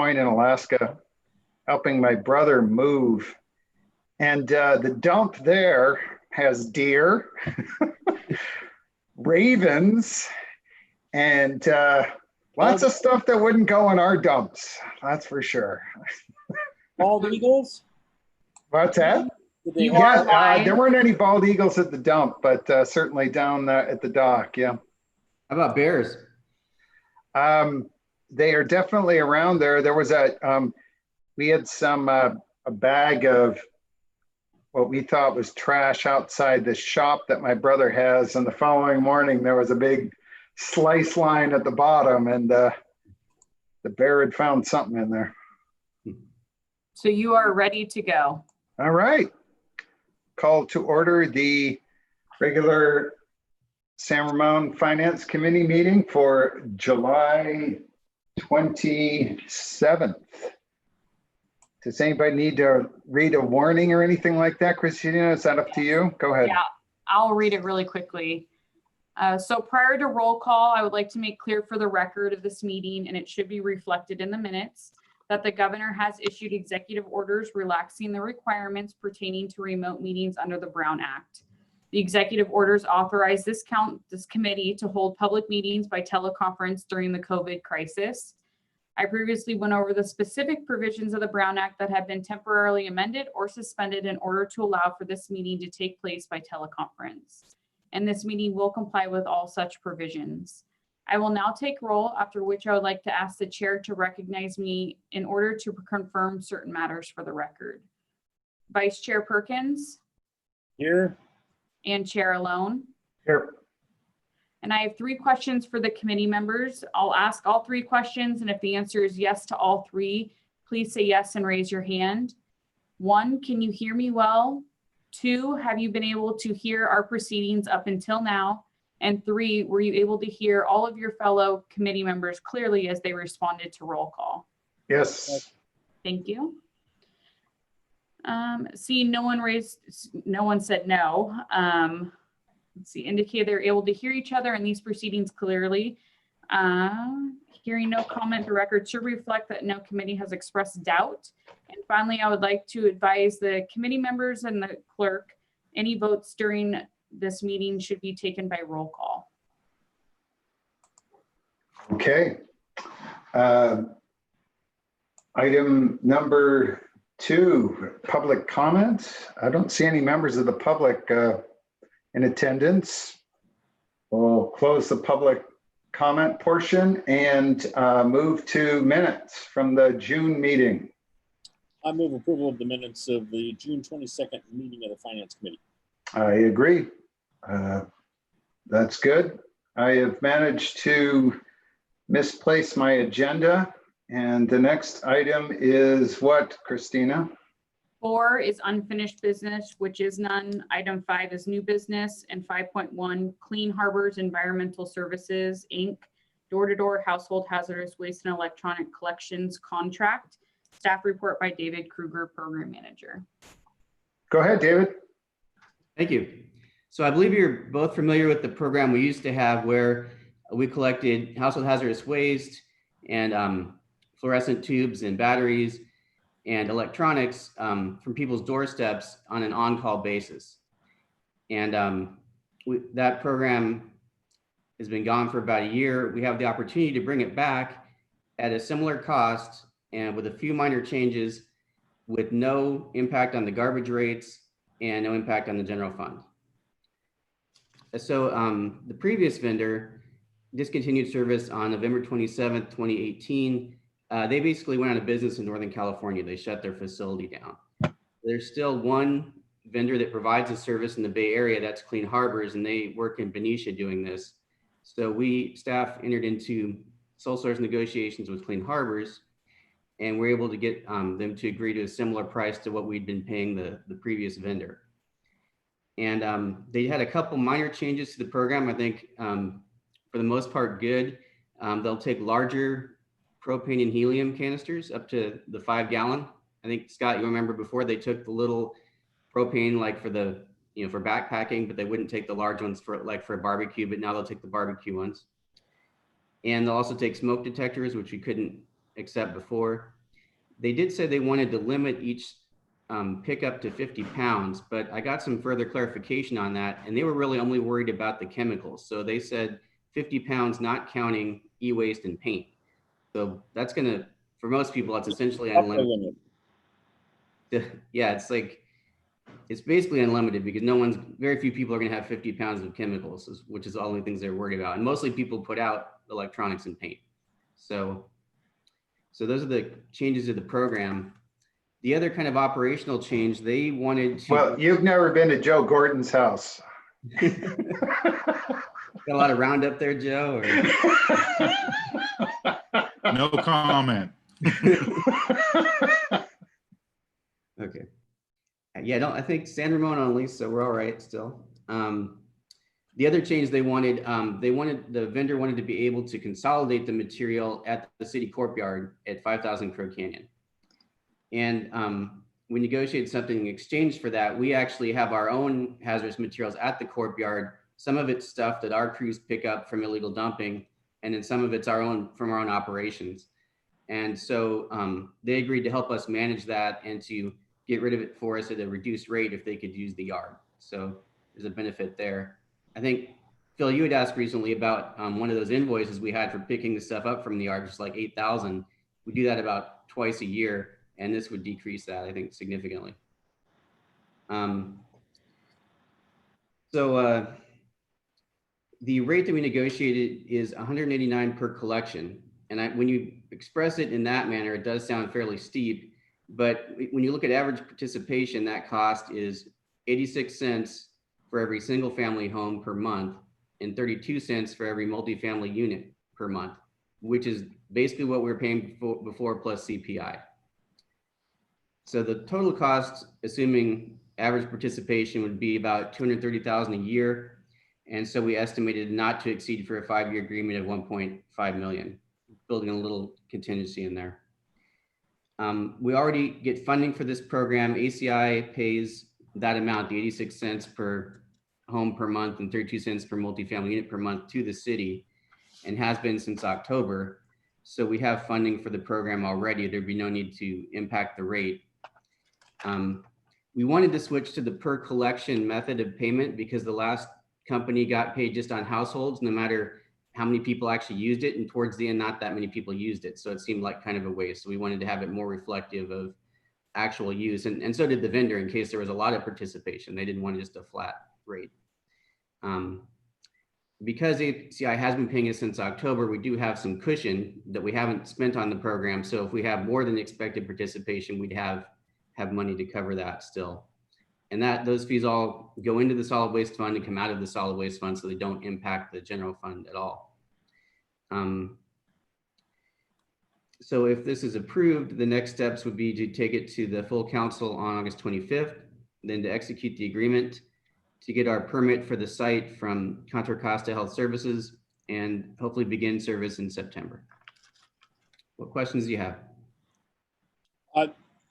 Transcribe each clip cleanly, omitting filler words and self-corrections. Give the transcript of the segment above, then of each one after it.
Point in Alaska, helping my brother move. And the dump there has deer, ravens, and lots of stuff that wouldn't go in our dumps. That's for sure. Bald eagles? What's that? Yeah, there weren't any bald eagles at the dump, but certainly down at the dock. Yeah. How about bears? They are definitely around there. There was we had a bag of what we thought was trash outside the shop that my brother has. And the following morning, there was a big slice line at the bottom, and the bear had found something in there. So you are ready to go. All right. Call to order the regular San Ramon Finance Committee meeting for July 27th. Does anybody need to read a warning or anything like that, Christina? Is that up to you? Go ahead. Yeah, I'll read it really quickly. So prior to roll call, I would like to make clear for the record of this meeting, and it should be reflected in the minutes, that the governor has issued executive orders relaxing the requirements pertaining to remote meetings under the Brown Act. The executive orders authorize this committee to hold public meetings by teleconference during the COVID crisis. I previously went over the specific provisions of the Brown Act that have been temporarily amended or suspended in order to allow for this meeting to take place by teleconference. And this meeting will comply with all such provisions. I will now take roll, after which I would like to ask the chair to recognize me in order to confirm certain matters for the record. Vice Chair Perkins. Here. And Chair Alone. Here. And I have 3 questions for the committee members. I'll ask all 3 questions, and if the answer is yes to all 3, please say yes and raise your hand. 1, can you hear me well? 2, have you been able to hear our proceedings up until now? And 3, were you able to hear all of your fellow committee members clearly as they responded to roll call? Yes. Thank you. See, no one said no. Let's see, indicate they're able to hear each other in these proceedings clearly. Hearing no comment, the record should reflect that no committee has expressed doubt. And finally, I would like to advise the committee members and the clerk, any votes during this meeting should be taken by roll call. Okay. Item number 2, public comment. I don't see any members of the public in attendance. We'll close the public comment portion and move to minutes from the June meeting. I move approval of the minutes of the June 22nd meeting of the Finance Committee. I agree. That's good. I have managed to misplace my agenda, and the next item is what, Christina? 4 is unfinished business, which is none. Item 5 is new business, and 5.1, Clean Harbors Environmental Services, Inc., door-to-door household hazardous waste and electronic collections contract. Staff report by David Kruger, Program Manager. Go ahead, David. Thank you. So I believe you're both familiar with the program we used to have where we collected household hazardous waste and fluorescent tubes and batteries and electronics from people's doorsteps on an on-call basis. And that program has been gone for about a year. We have the opportunity to bring it back at a similar cost and with a few minor changes with no impact on the garbage rates and no impact on the general fund. So the previous vendor discontinued service on November 27th, 2018. They basically went out of business in Northern California. They shut their facility down. There's still one vendor that provides a service in the Bay Area, that's Clean Harbors, and they work in Benicia doing this. So staff entered into sole source negotiations with Clean Harbors, and we're able to get them to agree to a similar price to what we'd been paying the previous vendor. And they had a couple minor changes to the program. I think for the most part, good. They'll take larger propane and helium canisters up to the 5 gallon. I think, Scott, you remember before they took the little propane like for the, for backpacking, but they wouldn't take the large ones for a barbecue, but now they'll take the barbecue ones. And they'll also take smoke detectors, which we couldn't accept before. They did say they wanted to limit each pickup to 50 pounds, but I got some further clarification on that, and they were really only worried about the chemicals. So they said 50 pounds, not counting e-waste and paint. So that's gonna, for most people, that's essentially Upper unlimited. limit. Yeah, it's basically unlimited because very few people are gonna have 50 pounds of chemicals, which is the only things they're worried about. And mostly people put out electronics and paint. So those are the changes to the program. The other kind of operational change, they wanted to. Well, you've never been to Joe Gordon's house. Got a lot of Roundup there, Joe? Or? No comment. Okay. Yeah, I think San Ramon only, so we're all right still. The other change the vendor wanted to be able to consolidate the material at the city courtyard at 5,000 Crow Canyon. And we negotiated something in exchange for that. We actually have our own hazardous materials at the courtyard. Some of it's stuff that our crews pick up from illegal dumping, and then some of it's from our own operations. And so they agreed to help us manage that and to get rid of it for us at a reduced rate if they could use the yard. So there's a benefit there. I think, Phil, you had asked recently about one of those invoices we had for picking the stuff up from the yard, just like 8,000. We do that about twice a year, and this would decrease that, I think, significantly. The rate that we negotiated is $189 per collection. And when you express it in that manner, it does sound fairly steep. But when you look at average participation, that cost is 86 cents for every single family home per month and 32 cents for every multifamily unit per month, which is basically what we were paying before plus CPI. So the total cost, assuming average participation, would be about $230,000 a year. And so we estimated not to exceed for a 5-year agreement of $1.5 million, building a little contingency in there. We already get funding for this program. ACI pays that amount, the 86 cents per home per month and 32 cents per multifamily unit per month to the city, and has been since October. So we have funding for the program already. There'd be no need to impact the rate. We wanted to switch to the per collection method of payment because the last company got paid just on households, no matter how many people actually used it. And towards the end, not that many people used it. So it seemed like kind of a waste. So we wanted to have it more reflective of actual use. And so did the vendor in case there was a lot of participation. They didn't want just a flat rate. Because ACI has been paying us since October, we do have some cushion that we haven't spent on the program. So if we have more than expected participation, we'd have money to cover that still. And those fees all go into the solid waste fund and come out of the solid waste fund, so they don't impact the general fund at all. So if this is approved, the next steps would be to take it to the full council on August 25th, then to execute the agreement, to get our permit for the site from Contra Costa Health Services, and hopefully begin service in September. What questions do you have?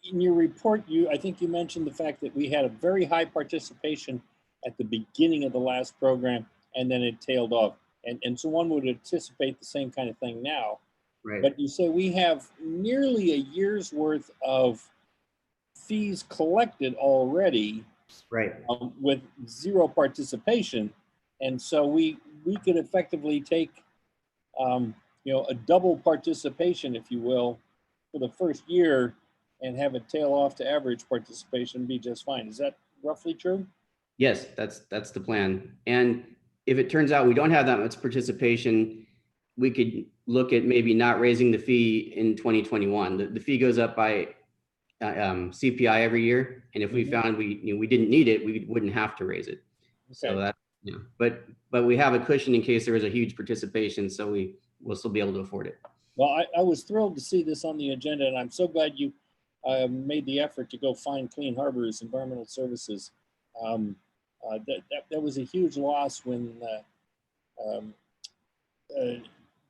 In your report, I think you mentioned the fact that we had a very high participation at the beginning of the last program, and then it tailed off. And so one would anticipate the same kind of thing now. Right. But you say we have nearly a year's worth of fees collected already, Right. With zero participation. And so we could effectively take, a double participation, if you will, for the first year and have it tail off to average participation and be just fine. Is that roughly true? Yes, that's the plan. And if it turns out we don't have that much participation, we could look at maybe not raising the fee in 2021. The fee goes up by CPI every year, and if we found we didn't need it, we wouldn't have to raise it. Okay. So that but we have a cushion in case there is a huge participation, so we'll still be able to afford it. Well, I was thrilled to see this on the agenda, and I'm so glad you made the effort to go find Clean Harbors Environmental Services. That was a huge loss when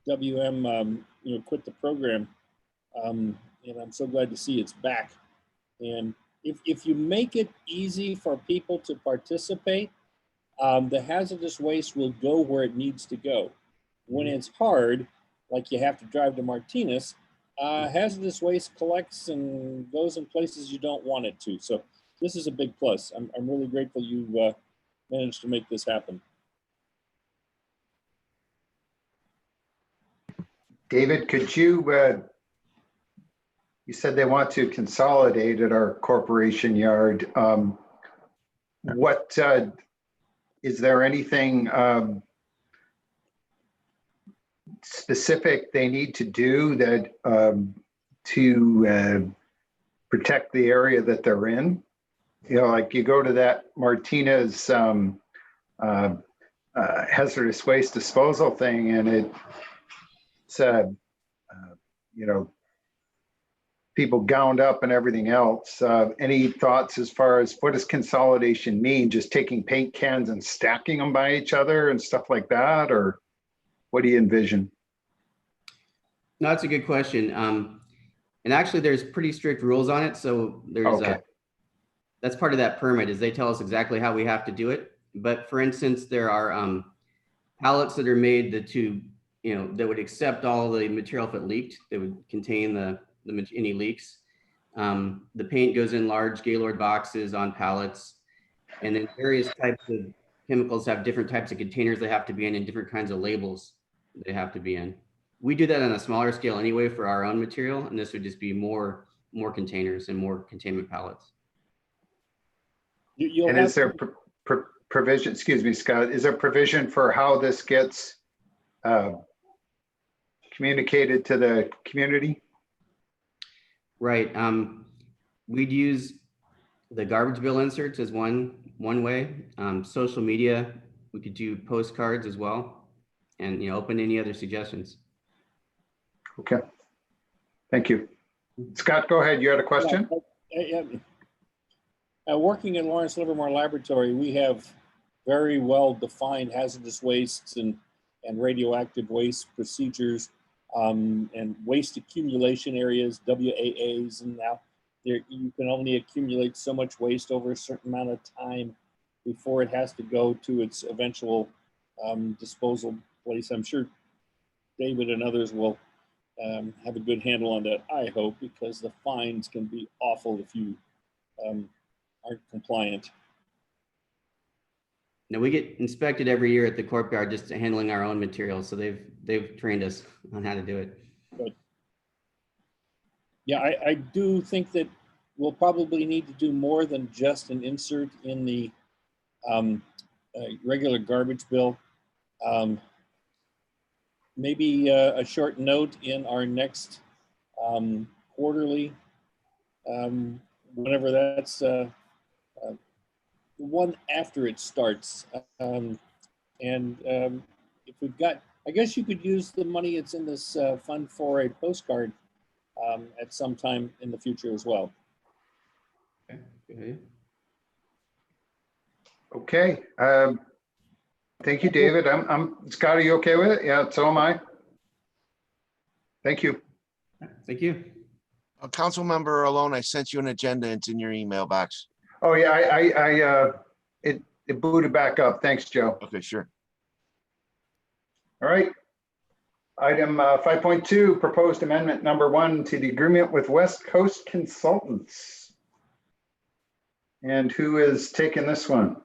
WM quit the program, and I'm so glad to see it's back. And if you make it easy for people to participate, the hazardous waste will go where it needs to go. When it's hard, like you have to drive to Martinez, Hazardous waste collects and goes in places you don't want it to. So this is a big plus. I'm really grateful you managed to make this happen. David, could you, you said they want to consolidate at our corporation yard. What, is there anything specific they need to do that to protect the area that they're in? You know, like you go to that Martinez hazardous waste disposal thing, and it's you know, people gowned up and everything else. Any thoughts as far as what does consolidation mean? Just taking paint cans and stacking them by each other and stuff like that, or what do you envision? No, that's a good question. And actually, there's pretty strict rules on it. So there's Okay. that's part of that permit is they tell us exactly how we have to do it. But for instance, there are pallets that are made that would accept all the material if it leaked. They would contain any leaks. The paint goes in large Gaylord boxes on pallets, and then various types of chemicals have different types of containers they have to be in and different kinds of labels they have to be in. We do that on a smaller scale anyway for our own material, and this would just be more containers and more containment pallets. You'll And have is there provision, excuse me, Scott, is there provision for how this gets communicated to the community? Right. We'd use the garbage bill inserts as one way. Social media, we could do postcards as well, and open any other suggestions. Okay. Thank you. Scott, go ahead. You had a question? Working in Lawrence Livermore Laboratory, we have very well defined hazardous wastes and radioactive waste procedures, and waste accumulation areas, WAAs, and now you can only accumulate so much waste over a certain amount of time before it has to go to its eventual disposal place. I'm sure David and others will have a good handle on that, I hope, because the fines can be awful if you aren't compliant. Now we get inspected every year at the Corp Yard just handling our own materials, so they've trained us on how to do it. But yeah, I do think that we'll probably need to do more than just an insert in the regular garbage bill. Maybe a short note in our next quarterly, whenever that's the one after it starts. If we've got, I guess you could use the money that's in this fund for a postcard at some time in the future as well. Okay. Okay. Thank you, David. Scott, are you okay with it? Yeah, so am I. Thank you. Thank you. Councilmember Alone, I sent you an agenda. It's in your email box. Oh yeah, it booted back up. Thanks, Joe. Okay, sure. All right. Item 5.2, proposed amendment number 1 to the agreement with West Coast Consultants. And who is taking this one?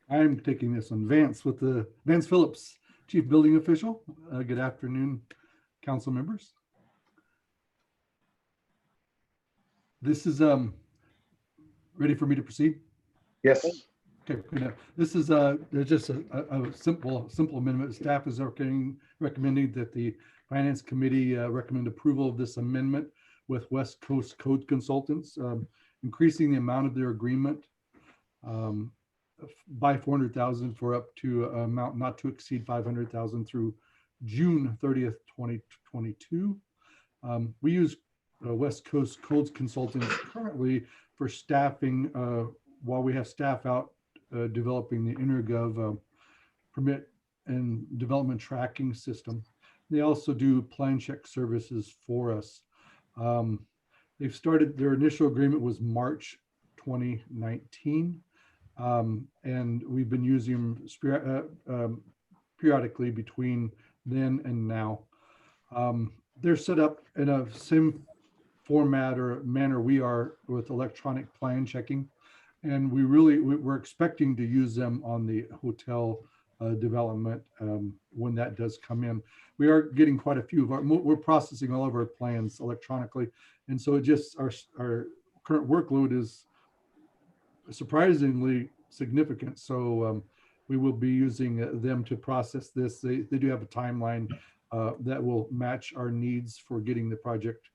I'm taking this one. Vance Phillips, Chief Building Official. Good afternoon, council members. This is ready for me to proceed? Yes. Okay. This is just a simple amendment. Staff is recommending that the Finance Committee recommend approval of this amendment with West Coast Code Consultants, increasing the amount of their agreement by $400,000 for up to amount not to exceed $500,000 through June 30th, 2022. We use West Coast Codes Consultants currently for staffing while we have staff out developing the InterGov permit and development tracking system. They also do plan check services for us. They've started, their initial agreement was March 2019. And we've been using them periodically between then and now. they're set up in a sim format or manner we are with electronic plan checking. And we're expecting to use them on the hotel development when that does come in. We are getting quite a few of we're processing all of our plans electronically. And so it just, our current workload is surprisingly significant. So we will be using them to process this. They do have a timeline that will match our needs for getting the project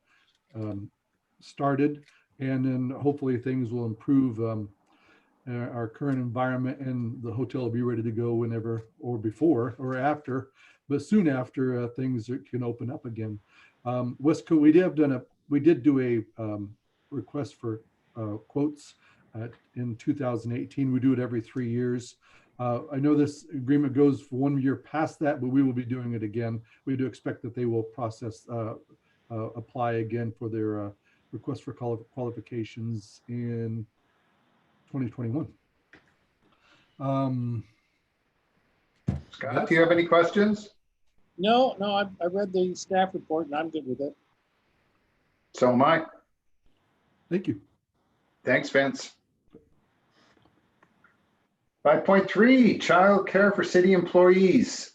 started. And then hopefully things will improve our current environment, and the hotel will be ready to go whenever, or before or after, but soon after things can open up again. West Coast, we did do a request for quotes in 2018. We do it every 3 years. I know this agreement goes for 1 year past that, but we will be doing it again. We do expect that they will process, apply again for their request for qualifications in 2021. Scott, do you have any questions? No, I read the staff report and I'm good with it. So am I. Thank you. Thanks, Vince. 5.3, child care for city employees.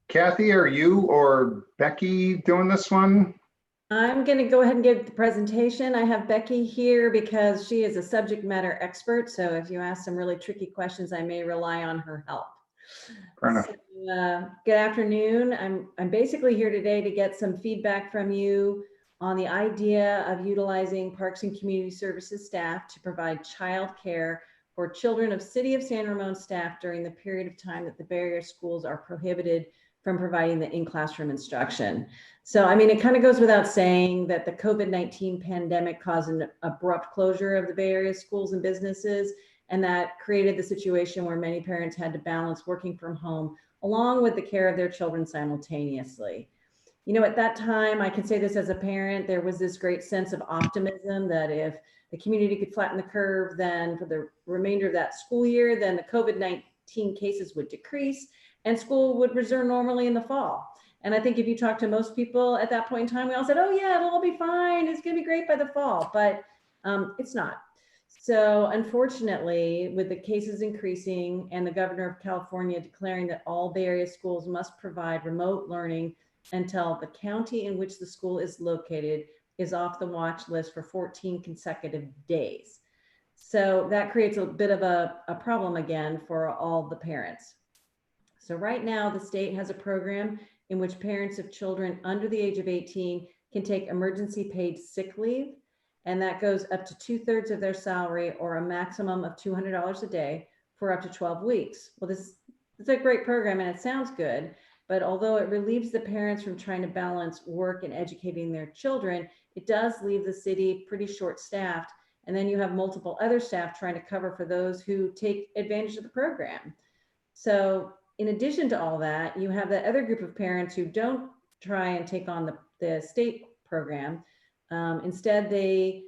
Kathy, are you or Becky doing this one? I'm going to go ahead and give the presentation. I have Becky here because she is a subject matter expert. So if you ask some really tricky questions, I may rely on her help. Fair enough. So, good afternoon. I'm basically here today to get some feedback from you on the idea of utilizing Parks and Community Services staff to provide child care for children of City of San Ramon staff during the period of time that the Bay Area schools are prohibited from providing the in-classroom instruction. So, I mean, it kind of goes without saying that the COVID-19 pandemic caused an abrupt closure of the Bay Area schools and businesses, and that created the situation where many parents had to balance working from home along with the care of their children simultaneously. You know, at that time, I can say this as a parent, there was this great sense of optimism that if the community could flatten the curve, then for the remainder of that school year, then the COVID-19 cases would decrease and school would resume normally in the fall. And I think if you talk to most people at that point in time, we all said, oh yeah, it'll all be fine. It's gonna be great by the fall, but it's not. So unfortunately, with the cases increasing and the governor of California declaring that all Bay Area schools must provide remote learning until the county in which the school is located is off the watch list for 14 consecutive days. So that creates a bit of a problem again for all the parents. So right now, the state has a program in which parents of children under the age of 18 can take emergency paid sick leave, and that goes up to 2/3 of their salary or a maximum of $200 a day for up to 12 weeks. Well, this is a great program and it sounds good, but although it relieves the parents from trying to balance work and educating their children, it does leave the city pretty short-staffed, and then you have multiple other staff trying to cover for those who take advantage of the program. So in addition to all that, you have that other group of parents who don't try and take on the state program. Instead, they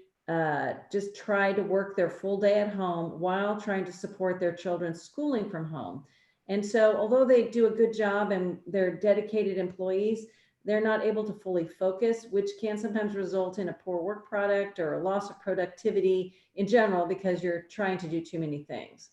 just try to work their full day at home while trying to support their children's schooling from home. And so although they do a good job and they're dedicated employees, they're not able to fully focus, which can sometimes result in a poor work product or a loss of productivity in general because you're trying to do too many things.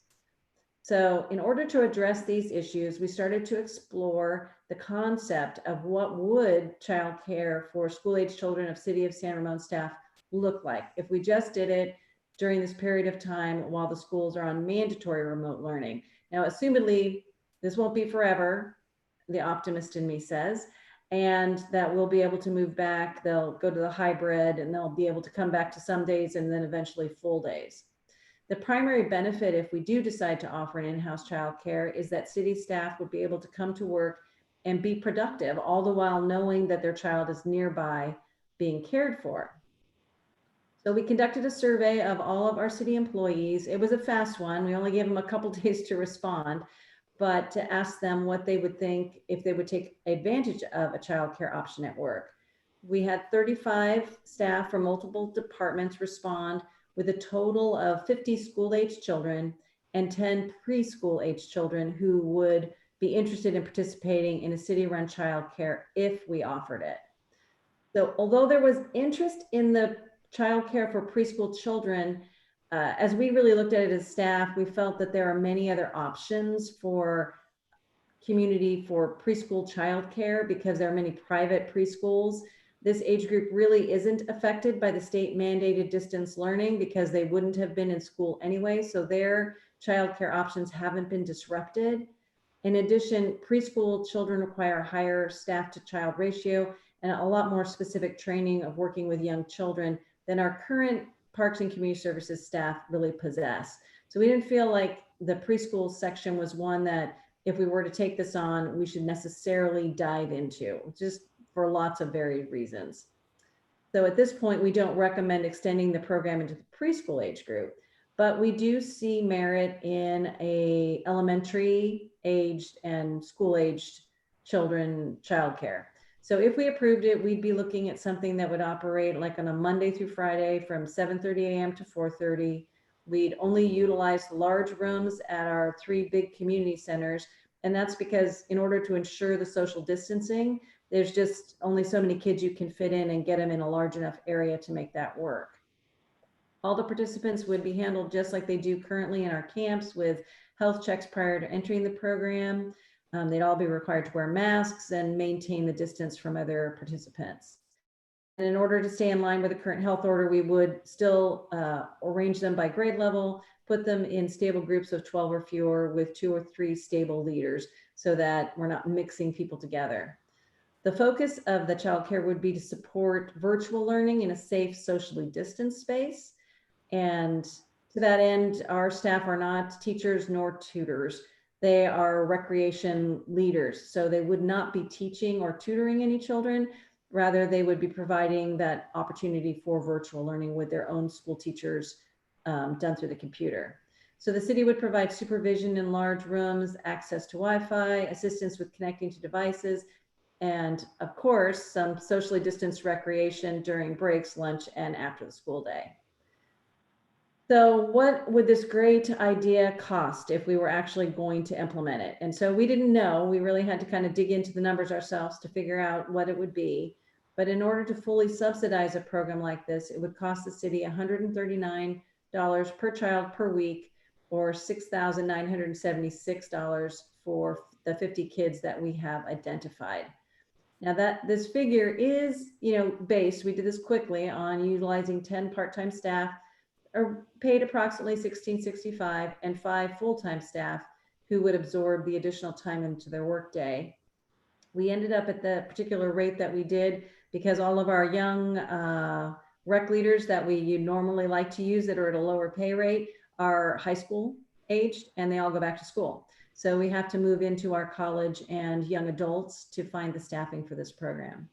So in order to address these issues, we started to explore the concept of what would childcare for school-age children of City of San Ramon staff look like if we just did it during this period of time while the schools are on mandatory remote learning. Now, assumedly, this won't be forever, the optimist in me says, and that we'll be able to move back. They'll go to the hybrid and they'll be able to come back to some days and then eventually full days. The primary benefit, if we do decide to offer an in-house childcare, is that city staff would be able to come to work and be productive, all the while knowing that their child is nearby being cared for. So we conducted a survey of all of our city employees. It was a fast one. We only gave them a couple days to respond, but to ask them what they would think if they would take advantage of a childcare option at work. We had 35 staff from multiple departments respond, with a total of 50 school-age children and 10 preschool-age children who would be interested in participating in a city-run childcare if we offered it. So although there was interest in the childcare for preschool children, as we really looked at it as staff, we felt that there are many other options for community for preschool childcare because there are many private preschools. This age group really isn't affected by the state mandated distance learning because they wouldn't have been in school anyway. So their childcare options haven't been disrupted. In addition, preschool children require a higher staff to child ratio and a lot more specific training of working with young children than our current Parks and Community Services staff really possess. So we didn't feel like the preschool section was one that if we were to take this on, we should necessarily dive into, just for lots of varied reasons. So at this point, we don't recommend extending the program into the preschool age group, but we do see merit in a elementary aged and school aged children childcare. So if we approved it, we'd be looking at something that would operate like on a Monday through Friday from 7:30 a.m. to 4:30. We'd only utilize large rooms at our 3 big community centers. And that's because in order to ensure the social distancing, there's just only so many kids you can fit in and get them in a large enough area to make that work. All the participants would be handled just like they do currently in our camps with health checks prior to entering the program. They'd all be required to wear masks and maintain the distance from other participants. And in order to stay in line with the current health order, we would still arrange them by grade level, put them in stable groups of 12 or fewer with 2 or 3 stable leaders so that we're not mixing people together. The focus of the childcare would be to support virtual learning in a safe, socially distanced space. And to that end, our staff are not teachers nor tutors. They are recreation leaders. So they would not be teaching or tutoring any children. Rather, they would be providing that opportunity for virtual learning with their own school teachers done through the computer. So the city would provide supervision in large rooms, access to Wi-Fi, assistance with connecting to devices, and of course, some socially distanced recreation during breaks, lunch, and after the school day. So what would this great idea cost if we were actually going to implement it? And so we didn't know. We really had to kind of dig into the numbers ourselves to figure out what it would be. But in order to fully subsidize a program like this, it would cost the city $139 per child per week, or $6,976 for the 50 kids that we have identified. Now that this figure is, based, we did this quickly, on utilizing 10 part-time staff are paid approximately $16.65 and 5 full-time staff who would absorb the additional time into their workday. We ended up at the particular rate that we did because all of our young rec leaders that we normally like to use that are at a lower pay rate are high school aged and they all go back to school. So we have to move into our college and young adults to find the staffing for this program.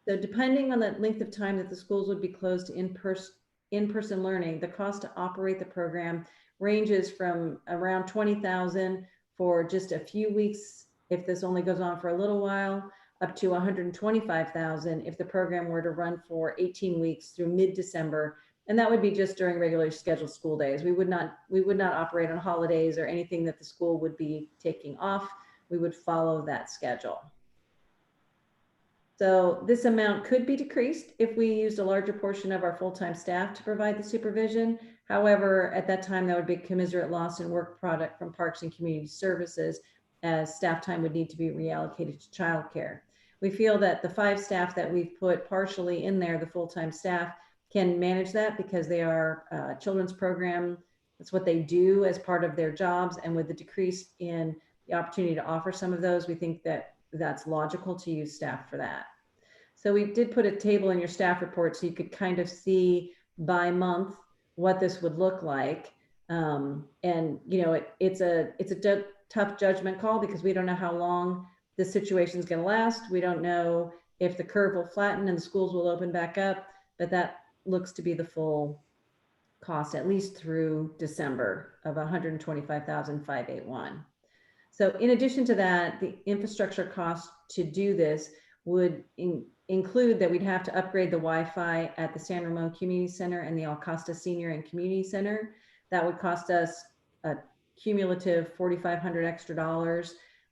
So depending on the length of time that the schools would be closed to in-person learning, the cost to operate the program ranges from around $20,000 for just a few weeks if this only goes on for a little while, up to $125,000 if the program were to run for 18 weeks through mid-December. And that would be just during regularly scheduled school days. We would not operate on holidays or anything that the school would be taking off. We would follow that schedule. So this amount could be decreased if we used a larger portion of our full-time staff to provide the supervision. However, at that time, that would be commensurate loss in work product from Parks and Community Services, as staff time would need to be reallocated to childcare. We feel that the 5 staff that we've put partially in there, the full-time staff, can manage that because they are children's program. That's what they do as part of their jobs. And with the decrease in the opportunity to offer some of those, we think that that's logical to use staff for that. So we did put a table in your staff report so you could kind of see by month what this would look like. And it's a tough judgment call because we don't know how long this situation is going to last. We don't know if the curve will flatten and the schools will open back up, but that looks to be the full cost, at least through December, of $125,581. So in addition to that, the infrastructure cost to do this would include that we'd have to upgrade the Wi-Fi at the San Ramon Community Center and the Alcosta Senior and Community Center. That would cost us a cumulative $4,500 extra.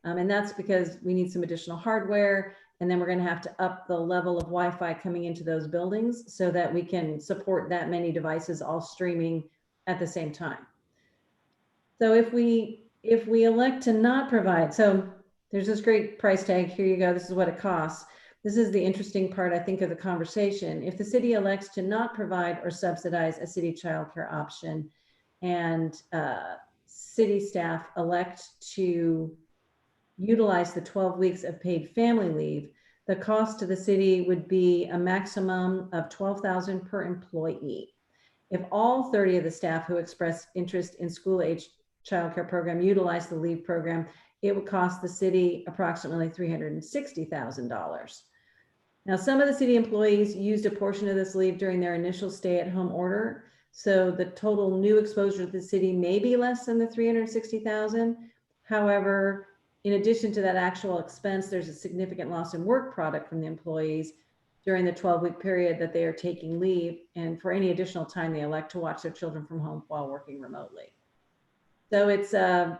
And that's because we need some additional hardware And then we're going to have to up the level of Wi-Fi coming into those buildings so that we can support that many devices all streaming at the same time. So if we elect to not provide, so there's this great price tag, here you go, this is what it costs. This is the interesting part, I think, of the conversation. If the city elects to not provide or subsidize a city childcare option, and city staff elect to utilize the 12 weeks of paid family leave, the cost to the city would be a maximum of $12,000 per employee. If all 30 of the staff who express interest in school-age childcare program utilize the leave program, it would cost the city approximately $360,000. Now, some of the city employees used a portion of this leave during their initial stay-at-home order, so the total new exposure to the city may be less than the $360,000. However, in addition to that actual expense, there's a significant loss in work product from the employees during the 12-week period that they are taking leave, and for any additional time they elect to watch their children from home while working remotely. So it's a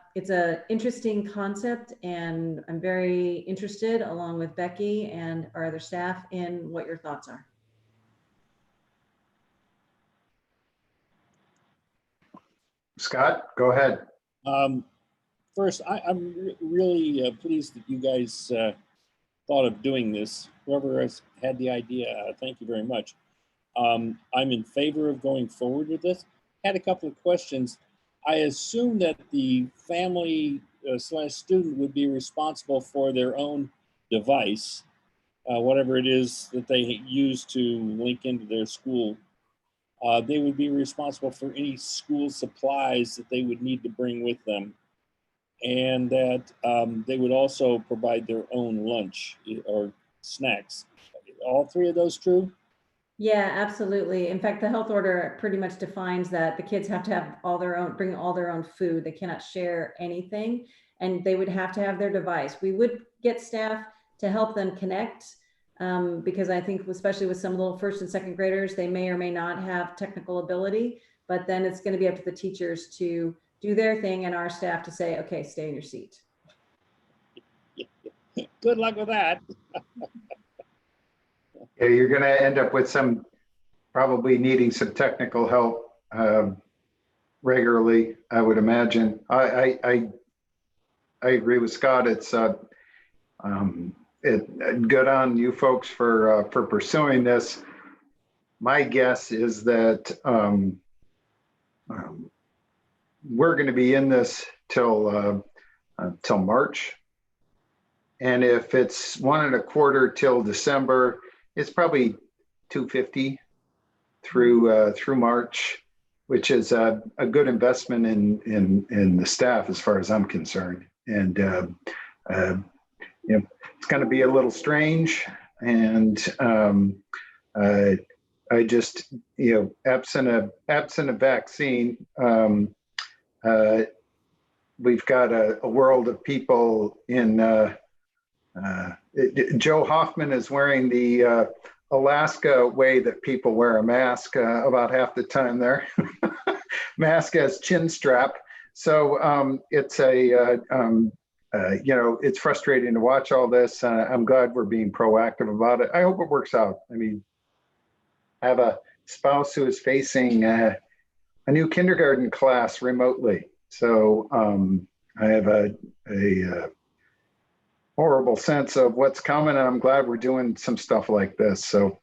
interesting concept, and I'm very interested, along with Becky and our other staff, in what your thoughts are. Scott, go ahead. First, I'm really pleased that you guys thought of doing this. Whoever has had the idea, thank you very much. I'm in favor of going forward with this. Had a couple of questions. I assume that the family slash student would be responsible for their own device, whatever it is that they use to link into their school. They would be responsible for any school supplies that they would need to bring with them, and that they would also provide their own lunch or snacks. All three of those true? Yeah, absolutely. In fact, the health order pretty much defines that the kids have to have all their own, bring all their own food. They cannot share anything, and they would have to have their device. We would get staff to help them connect, because I think, especially with some little first and second graders, they may or may not have technical ability, but then it's going to be up to the teachers to do their thing and our staff to say, okay, stay in your seat. Good luck with that. Yeah, you're going to end up with some probably needing some technical help regularly, I would imagine. I agree with Scott. It's good on you folks for pursuing this. My guess is that we're going to be in this till March, and if it's 1 1/4 till December, it's probably $250 through March, which is a good investment in the staff as far as I'm concerned. And it's going to be a little strange, and I just, absent a vaccine, we've got a world of people in. Joe Hoffman is wearing the Alaska way that people wear a mask about half the time there. Mask as chin strap. So it's it's frustrating to watch all this. I'm glad we're being proactive about it. I hope it works out. I mean, I have a spouse who is facing a new kindergarten class remotely. So I have a horrible sense of what's coming, and I'm glad we're doing some stuff like this. So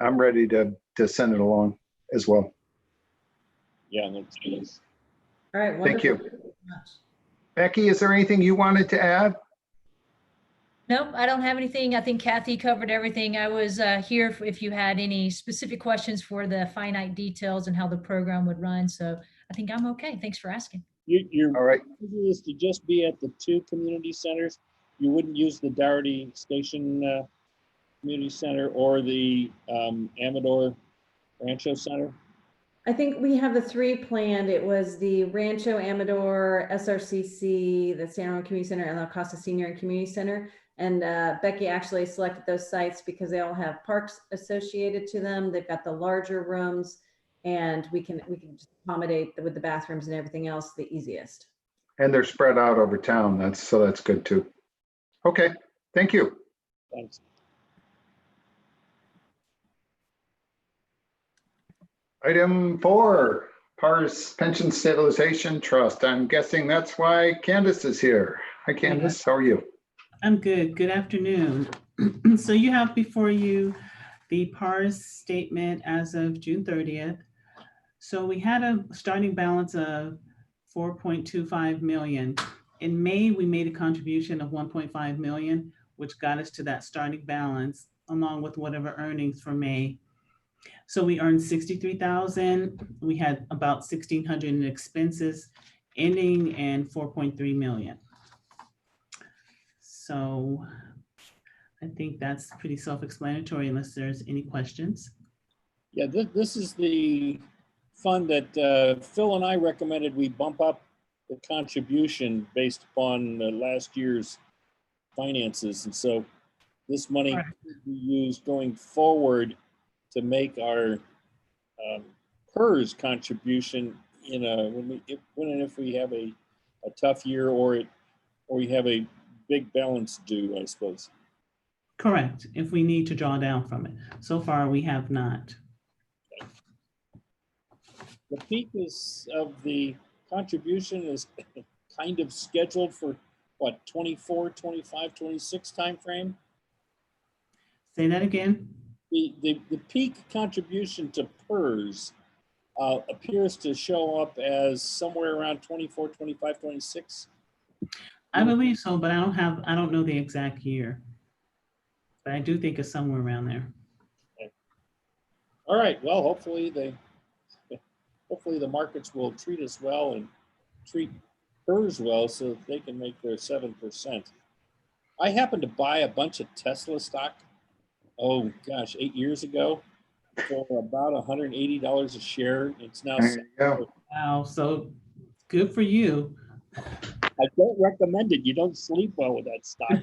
I'm ready to send it along as well. Yeah, that's nice. All right. Thank you. Wonderful. Becky, is there anything you wanted to add? Nope, I don't have anything. I think Kathy covered everything. I was here if you had any specific questions for the finite details and how the program would run. So I think I'm okay. Thanks for asking. Your All right. proposal is to just be at the 2 community centers. You wouldn't use the Dougherty Station Community Center or the Amador Rancho Center? I think we have the 3 planned. It was the Rancho Amador, SRCC, the San Ramon Community Center, and La Costa Senior and Community Center. And Becky actually selected those sites because they all have parks associated to them. They've got the larger rooms, and we can just accommodate with the bathrooms and everything else the easiest. And they're spread out over town. That's good too. Okay, thank you. Thanks. Item 4, Parse Pension Stabilization Trust. I'm guessing that's why Candace is here. Hi, Candace. How are you? I'm good. Good afternoon. So you have before you the Parse statement as of June 30th. So we had a starting balance of 4.25 million. In May, we made a contribution of 1.5 million, which got us to that starting balance along with whatever earnings for May. So we earned 63,000. We had about 1,600 in expenses ending and 4.3 million. So I think that's pretty self-explanatory unless there's any questions. Yeah, this is the fund that Phil and I recommended we bump up the contribution based upon last year's finances. And so this money Correct. could be used going forward to make our PERS contribution in a, when and if we have a tough year or we have a big balance due, I suppose. Correct, if we need to draw down from it. So far, we have not. The peak of the contribution is kind of scheduled for what, 24, 25, 26 timeframe? Say that again? The peak contribution to PERS appears to show up as somewhere around 24, 25, 26. I believe so, but I don't know the exact year. But I do think it's somewhere around there. All right, well, hopefully the markets will treat us well and treat PERS well so that they can make their 7%. I happened to buy a bunch of Tesla stock, oh gosh, 8 years ago for about $180 a share. It's now, There you go. Wow, so good for you. I don't recommend it. You don't sleep well with that stock.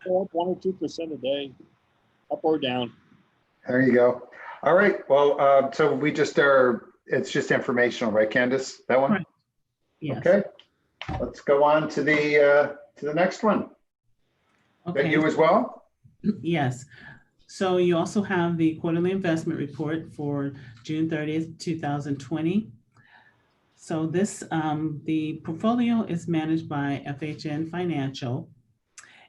Go up 1 or 2% a day, up or down. There you go. All right. Well, so we just are, it's just informational, right, Candace? That one? Right. Yes. Okay. Let's go on to the next one. Is that Okay. you as well? Yes. So you also have the quarterly investment report for June 30th, 2020. So this, the portfolio is managed by FHN Financial,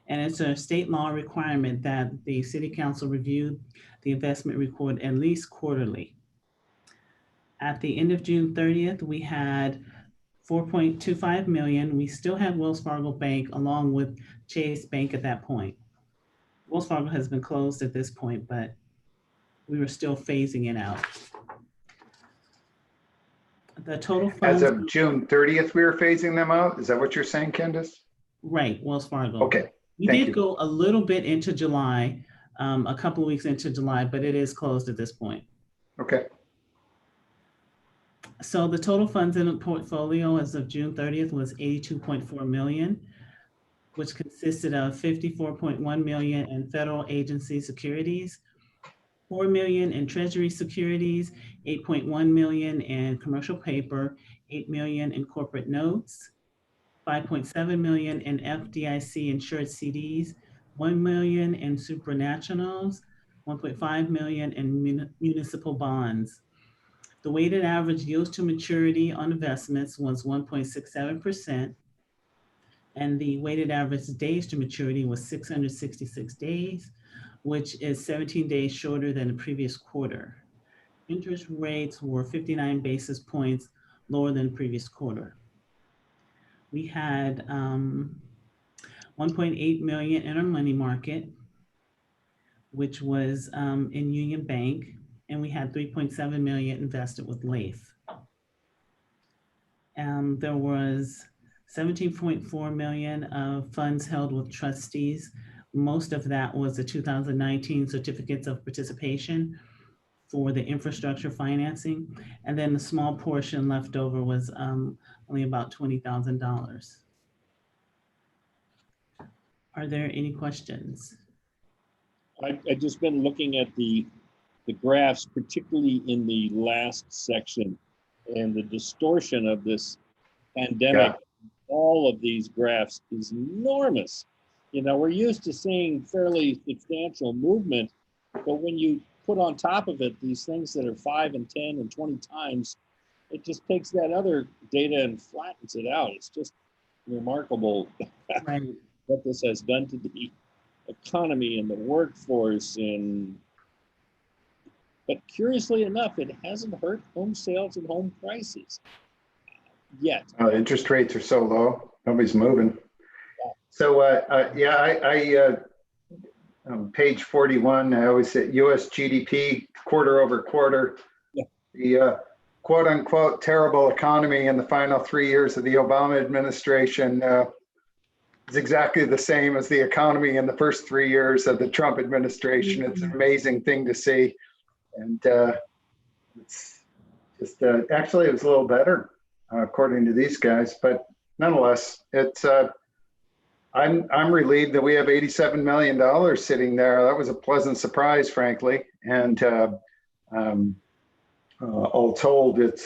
and it's a state law requirement that the city council review the investment report at least quarterly. At the end of June 30th, we had 4.25 million. We still have Wells Fargo Bank along with Chase Bank at that point. Wells Fargo has been closed at this point, but we were still phasing it out. The total As funds, of June 30th, we were phasing them out. Is that what you're saying, Candace? right, Wells Fargo. Okay. We thank did you. go a little bit into July, a couple of weeks into July, but it is closed at this point. Okay. So the total funds in the portfolio as of June 30th was 82.4 million, which consisted of 54.1 million in federal agency securities, 4 million in treasury securities, 8.1 million in commercial paper, 8 million in corporate notes, 5.7 million in FDIC insured CDs, 1 million in supranationals, 1.5 million in municipal bonds. The weighted average yield to maturity on investments was 1.67%, and the weighted average days to maturity was 666 days, which is 17 days shorter than the previous quarter. Interest rates were 59 basis points lower than the previous quarter. We had 1.8 million in our money market, which was in Union Bank, and we had 3.7 million invested with LAIF. There was 17.4 million of funds held with trustees. Most of that was the 2019 certificates of participation for the infrastructure financing. And then the small portion left over was only about $20,000. Are there any questions? I've just been looking at the graphs, particularly in the last section, and the distortion of this pandemic. Yeah. All of these graphs is enormous. You know, we're used to seeing fairly substantial movement, but when you put on top of it these things that are 5 and 10 and 20 times, it just takes that other data and flattens it out. It's just remarkable Right. what this has done to the economy and the workforce. But curiously enough, it hasn't hurt home sales and home prices yet. Interest rates are so low, nobody's moving. So page 41, I always say US GDP quarter over quarter. Yeah. The quote unquote terrible economy in the final 3 years of the Obama administration is exactly the same as the economy in the first 3 years of the Trump administration. It's an amazing thing to see. And it's just actually it was a little better according to these guys, but nonetheless, it's I'm relieved that we have $87 million sitting there. That was a pleasant surprise, frankly. And all told, it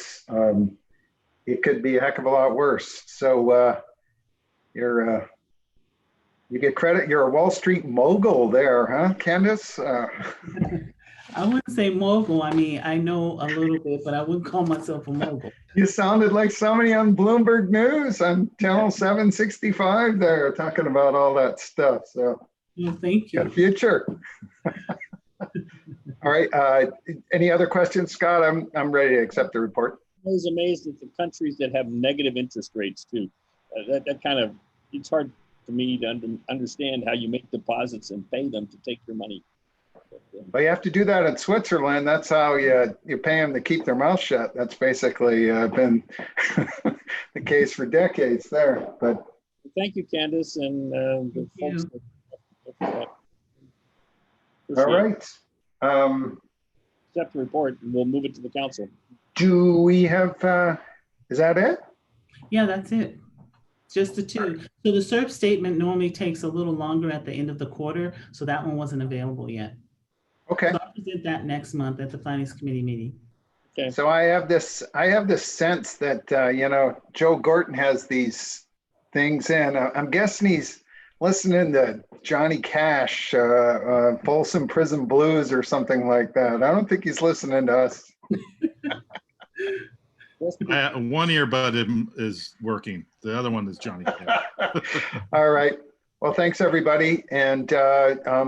could be a heck of a lot worse. So you get credit. You're a Wall Street mogul there, huh, Candace? I wouldn't say mogul. I mean, I know a little bit, but I wouldn't call myself a mogul. You sounded like somebody on Bloomberg News on Channel 765 there talking about all that stuff. So Well, thank got a you. future. All right. Any other questions, Scott? I'm ready to accept the report. I was amazed at the countries that have negative interest rates too. That kind of, it's hard for me to understand how you make deposits and pay them to take your money. Well, you have to do that in Switzerland. That's how you pay them to keep their mouth shut. That's basically been the case for decades there. But Thank you, Candace, and the Thank folks. all right. Accept the report, and we'll move it to the council. Do we have, is that it? Yeah, that's it. Just the two. So the SERP statement normally takes a little longer at the end of the quarter, so that one wasn't available yet. Okay. So I'll present that next month at the Finance Committee meeting. Okay. So I have this sense that, Joe Gorton has these things in. I'm guessing he's listening to Johnny Cash, Folsom Prison Blues or something like that. I don't think he's listening to us. One earbud is working. The other one is Johnny Cash. All right. Well, thanks everybody. And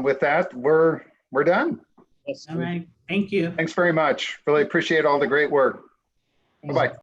with that, we're done. Yes. All right. Thank you. Thanks very much. Really appreciate all the great work. Bye-bye.